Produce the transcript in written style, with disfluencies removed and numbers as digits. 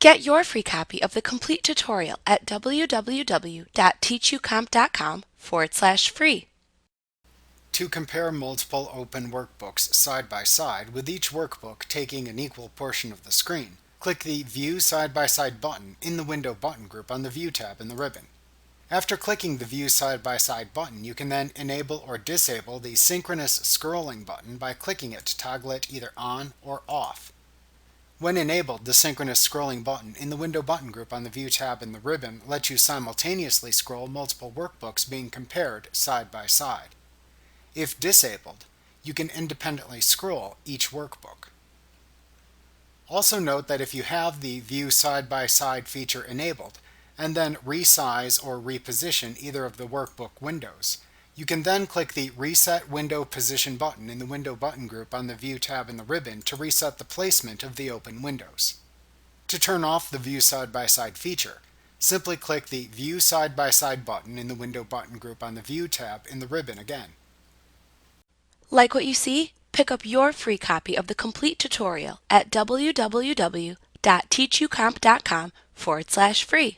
Get your free copy of the complete tutorial at www.teachucomp.com/free. To compare multiple open workbooks side by side, with each workbook taking an equal portion of the screen, click the View Side by Side button in the Window button group on the View tab in the ribbon. After clicking the View Side by Side button, you can then enable or disable the synchronous scrolling button by clicking it to toggle it either on or off. When enabled, the synchronous scrolling button in the Window button group on the View tab in the ribbon lets you simultaneously scroll multiple workbooks being compared side by side. If disabled, you can independently scroll each workbook. Also note that if you have the View Side by Side feature enabled, and then resize or reposition either of the workbook windows, you can then click the Reset Window Position button in the Window button group on the View tab in the ribbon to reset the placement of the open windows. To turn off the View Side by Side feature, simply click the View Side by Side button in the Window button group on the View tab in the ribbon again. Like what you see? Pick up your free copy of the complete tutorial at www.teachucomp.com/free.